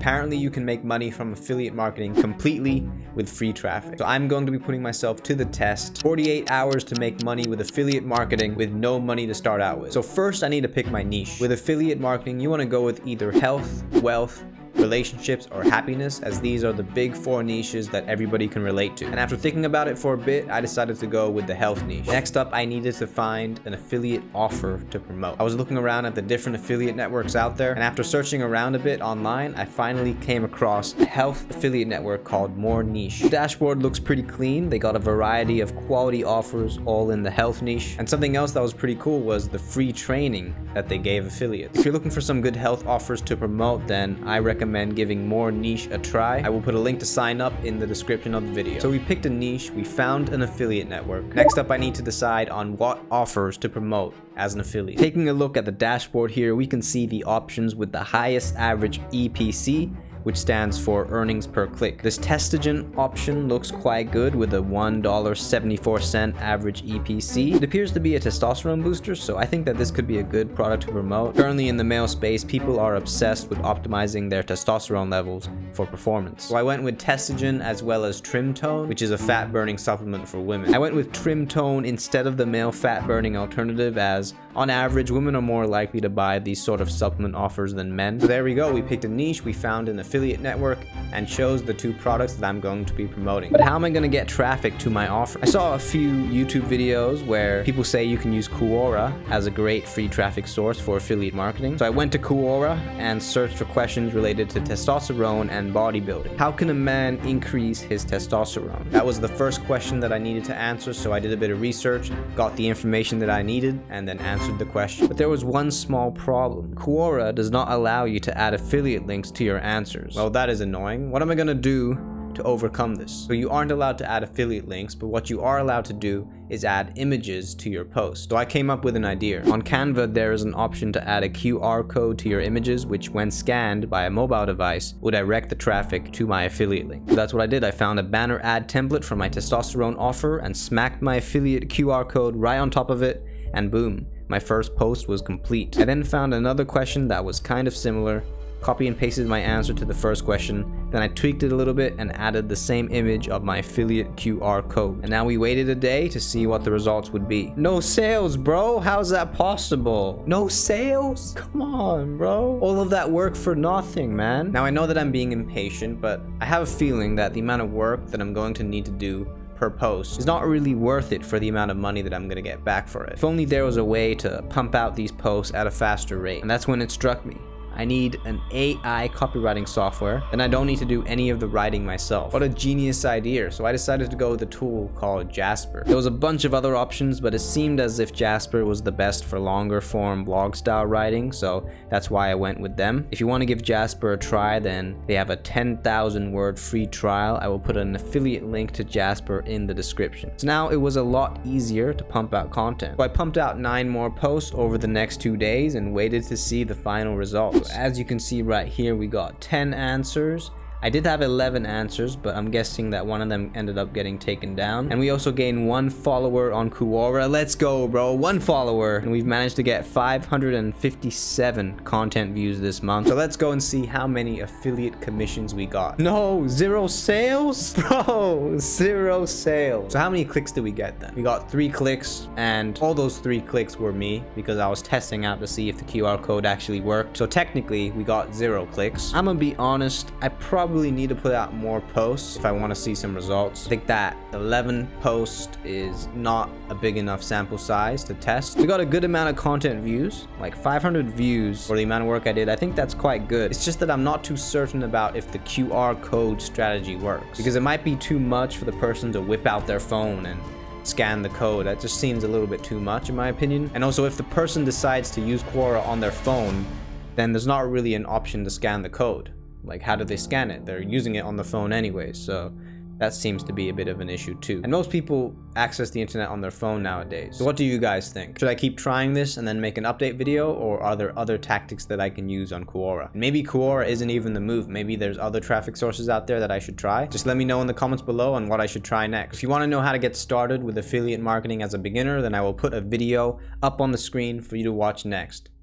Apparently you can make money from affiliate marketing completely with free traffic. So I'm going to be putting myself to the test. 48 hours to make money with affiliate marketing with no money to start out with. So first I need to pick my niche. With affiliate marketing, you want to go with either health, wealth, relationships, or happiness, as these are the big 4 niches that everybody can relate to. And after thinking about it for a bit, I decided to go with the health niche. Next up, I needed to find an affiliate offer to promote. I was looking around at the different affiliate networks out there, and after searching around a bit online, I finally came across a health affiliate network called More Niche. The dashboard looks pretty clean. They got a variety of quality offers all in the health niche. And something else that was pretty cool was the free training that they gave affiliates. If you're looking for some good health offers to promote, then I recommend giving More Niche a try. I will put a link to sign up in the description of the video. So we picked a niche, we found an affiliate network. Next up, I need to decide on what offers to promote as an affiliate. Taking a look at the dashboard here, we can see the options with the highest average EPC, which stands for earnings per click. This Testogen option looks quite good with a $1.74 average EPC. It appears to be a testosterone booster, so I think that this could be a good product to promote. Currently in the male space, people are obsessed with optimizing their testosterone levels for performance. So I went with Testogen as well as Trim Tone, which is a fat burning supplement for women. I went with Trim Tone instead of the male fat burning alternative, as on average, women are more likely to buy these sort of supplement offers than men. So there we go, we picked a niche, we found an affiliate network, and chose the 2 products that I'm going to be promoting. But how am I going to get traffic to my offer? I saw a few YouTube videos where people say you can use Quora as a great free traffic source for affiliate marketing. So I went to Quora and searched for questions related to testosterone and bodybuilding. How can a man increase his testosterone? That was the first question that I needed to answer, so I did a bit of research, got the information that I needed, and then answered the question. But there was one small problem. Quora does not allow you to add affiliate links to your answers. Well, that is annoying. What am I gonna do to overcome this? So you aren't allowed to add affiliate links, but what you are allowed to do is add images to your post. So I came up with an idea. On Canva, there is an option to add a QR code to your images, which when scanned by a mobile device will direct the traffic to my affiliate link. So that's what I did. I found a banner ad template for my testosterone offer and smacked my affiliate QR code right on top of it, and boom, my first post was complete. I then found another question that was kind of similar, copy and pasted my answer to the first question, then I tweaked it a little bit and added the same image of my affiliate QR code. And now we waited a day to see what the results would be. No sales, bro. How's that possible? No sales? Come on, bro. All of that work for nothing, man. Now I know that I'm being impatient, but I have a feeling that the amount of work that I'm going to need to do per post is not really worth it for the amount of money that I'm gonna get back for it. If only there was a way to pump out these posts at a faster rate. And that's when it struck me. I need an AI copywriting software, and I don't need to do any of the writing myself. What a genius idea. So I decided to go with a tool called Jasper. There was a bunch of other options, but it seemed as if Jasper was the best for longer form blog style writing, so that's why I went with them. If you want to give Jasper a try, then they have a 10,000 word free trial. I will put an affiliate link to Jasper in the description. So now it was a lot easier to pump out content. So I pumped out 9 more posts over the next 2 days and waited to see the final results. So as you can see right here, we got 10 answers. I did have 11 answers, but I'm guessing that one of them ended up getting taken down. And we also gained 1 follower on Quora. Let's go, bro. 1 follower. And we've managed to get 557 content views this month. So let's go and see how many affiliate commissions we got. No, 0 sales? Bro, 0 sales. So how many clicks did we get then? We got 3 clicks, and all those 3 clicks were me because I was testing out to see if the QR code actually worked. So technically, we got 0 clicks. I'm gonna be honest, I probably need to put out more posts if I want to see some results. I think that 11 posts is not a big enough sample size to test. We got a good amount of content views, like 500 views for the amount of work I did. I think that's quite good. It's just that I'm not too certain about if the QR code strategy works, because it might be too much for the person to whip out their phone and scan the code. That just seems a little bit too much in my opinion. And also, if the person decides to use Quora on their phone, then there's not really an option to scan the code. Like, how do they scan it? They're using it on the phone anyway, so that seems to be a bit of an issue too. And most people access the internet on their phone nowadays. So what do you guys think? Should I keep trying this and then make an update video, or are there other tactics that I can use on Quora? Maybe Quora isn't even the move. Maybe there's other traffic sources out there that I should try. Just let me know in the comments below on what I should try next. If you want to know how to get started with affiliate marketing as a beginner, then I will put a video up on the screen for you to watch next.